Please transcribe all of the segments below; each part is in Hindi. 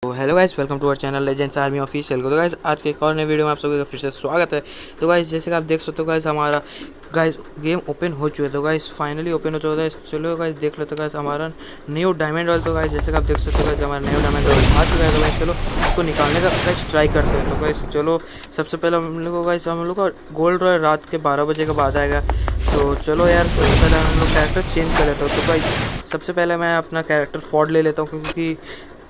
तो hello guys, welcome to our channel legends army official. तो गाइस आज के एक और नए वीडियो में आप सभी का फिर से स्वागत है। तो गाइस जैसे कि आप देख सकते हो गाइस हमारा गेम ओपन हो चुका है। तो गाइस फाइनली ओपन हो चुका है। चलो गाइस देख लेते हो गाइस हमारा न्यू डायमंड रॉयल। तो गाइस जैसे कि आप देख सकते हो गाइस हमारा न्यू डायमंड रॉयल आ चुका है। तो गाइस चलो इसको निकालने का गाइस ट्राई करते हैं। तो गाइस चलो सबसे पहले हम लोग का गोल्ड रॉयल रात के 12 बजे के बाद आएगा। तो चलो यार सबसे पहले हम लोग कैरेक्टर चेंज कर लेते हो। तो गाइस सबसे पहले मैं अपना कैरेक्टर फॉर्ड ले लेता हूँ, क्योंकि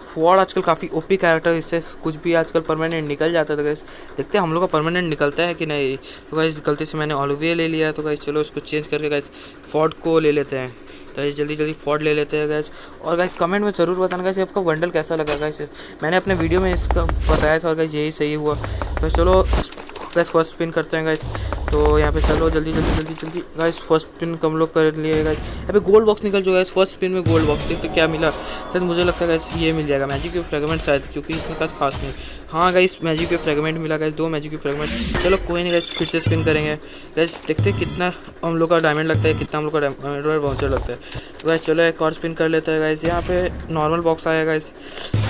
फॉर्ड आजकल काफ़ी ओपी कैरेक्टर, इससे कुछ भी आजकल परमानेंट निकल जाता है। तो गाइस देखते हैं हम लोग का परमानेंट निकलता है कि नहीं। तो गाइस गलती से मैंने ऑलिविया ले लिया। तो गाइस चलो इसको चेंज करके गाइस फॉर्ड को ले लेते हैं। तो गाइस जल्दी जल्दी फॉर्ड ले लेते हैं गाइस। और गाइस कमेंट में ज़रूर बताना गाइस आपका बंडल कैसा लगा। गाइस मैंने अपने वीडियो में इसका बताया था और गाइस यही सही हुआ। तो चलो गाइस फर्स्ट स्पिन करते हैं गाइस। तो यहाँ पे चलो जल्दी जल्दी जल्दी जल्दी गाइस फर्स्ट स्पिन हम लोग कर लिए गाइस। यहाँ पे गोल्ड बॉक्स निकल चुका है। फर्स्ट स्पिन में गोल्ड बॉक्स देखते क्या मिला। शायद मुझे लगता है गाइस ये मिल जाएगा मैजिक के फ्रेगमेंट शायद, क्योंकि इतना खास नहीं। हाँ गाइस मैजिक के फ्रेगमेंट मिला गाइस, 2 मैजिक के फ्रेगमेंट। चलो कोई नहीं गाइस फिर से स्पिन करेंगे गाइस, देखते कितना हम लोग का डायमंड लगता है, कितना हम लोग का डायमंड वाउचर लगता है। तो गाइस चलो एक और स्पिन कर लेते हैं गाइस। यहाँ पे नॉर्मल बॉक्स आया गाइस।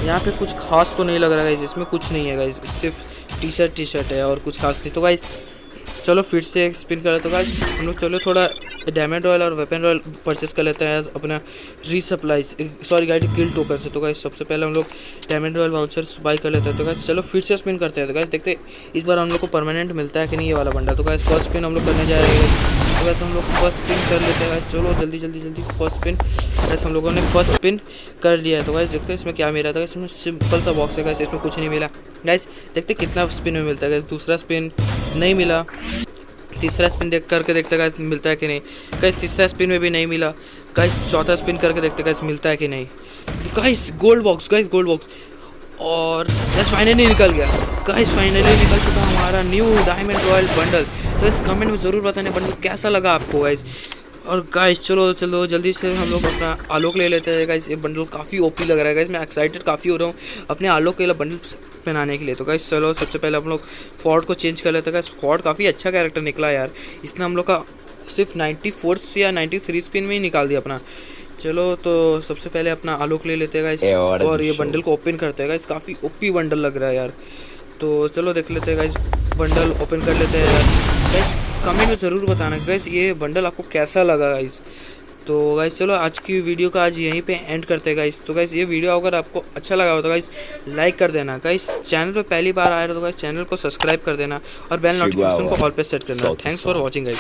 यहाँ पे कुछ खास तो नहीं लग रहा गाइस, इसमें कुछ नहीं है गाइस, सिर्फ टी शर्ट है और कुछ खास नहीं। तो गाइस चलो फिर से एक स्पिन कर लेते हैं गाइस हम लोग। चलो थोड़ा डायमंड रॉयल और वेपन रॉयल परचेस कर लेते हैं अपना रीसप्लाइज गाइस गिल्ड टोकन से। तो गाइस सबसे पहले हम लोग डायमंड रॉयल वाउचर्स बाई कर लेते हैं। तो गाइस चलो फिर से स्पिन करते हैं। तो गाइस देखते हैं इस बार हम लोग को परमानेंट मिलता है कि नहीं ये वाला बंडल। तो गाइस फर्स्ट स्पिन हम लोग करने जा रहे हैं। तो गाइस हम लोग फर्स्ट स्पिन कर लेते हैं गाइस। चलो जल्दी जल्दी जल्दी फर्स्ट स्पिन गाइस हम लोगों ने फर्स्ट स्पिन कर लिया है। तो गाइस देखते हैं इसमें क्या मिला था। इसमें सिंपल सा बॉक्स है गाइस, इसमें कुछ नहीं मिला गाइस। देखते कितना स्पिन में मिलता है गाइस। दूसरा स्पिन नहीं मिला। तीसरा स्पिन देख करके देखते गाइस मिलता है कि नहीं। गाइस तीसरा स्पिन में भी नहीं मिला गाइस। चौथा स्पिन करके देखते गाइस मिलता है कि नहीं। Guys gold box guys, gold box. और गाइस फाइनली निकल गया गाइस, फाइनली निकल चुका हमारा न्यू डायमंड रॉयल बंडल। तो इस कमेंट में ज़रूर बताना बंडल कैसा लगा आपको गाइस। और गाइस चलो चलो जल्दी से हम लोग अपना आलोक ले लेते हैं गाइस। ये बंडल काफ़ी ओपी लग रहा है गाइस, मैं एक्साइटेड काफ़ी हो रहा हूँ अपने आलोक के लिए बंडल पहनाने के लिए। तो गाइस चलो सबसे पहले हम लोग फॉर्ड को चेंज कर लेते हैं गाइस। फॉर्ड काफ़ी अच्छा कैरेक्टर निकला यार, इसने हम लोग का सिर्फ 94 या 93 स्पिन में ही निकाल दिया अपना। चलो तो सबसे पहले अपना आलोक ले लेते हैं गाइस और ये बंडल को ओपन करते हैं गाइस। काफ़ी ओपी बंडल लग रहा है यार। तो चलो देख लेते हैं गाइस, बंडल ओपन कर लेते हैं यार। गाइस कमेंट में ज़रूर बताना गाइस ये बंडल आपको कैसा लगा गाइस। तो गाइस चलो आज की वीडियो का आज यहीं पे एंड करते हैं गाइस। तो गाइस ये वीडियो अगर आपको अच्छा लगा हो तो गाइस लाइक कर देना गाइस। चैनल पे पहली बार आए तो गाइस चैनल को सब्सक्राइब कर देना और बेल नोटिफिकेशन को ऑल पे सेट करना। Thanks for watching guys.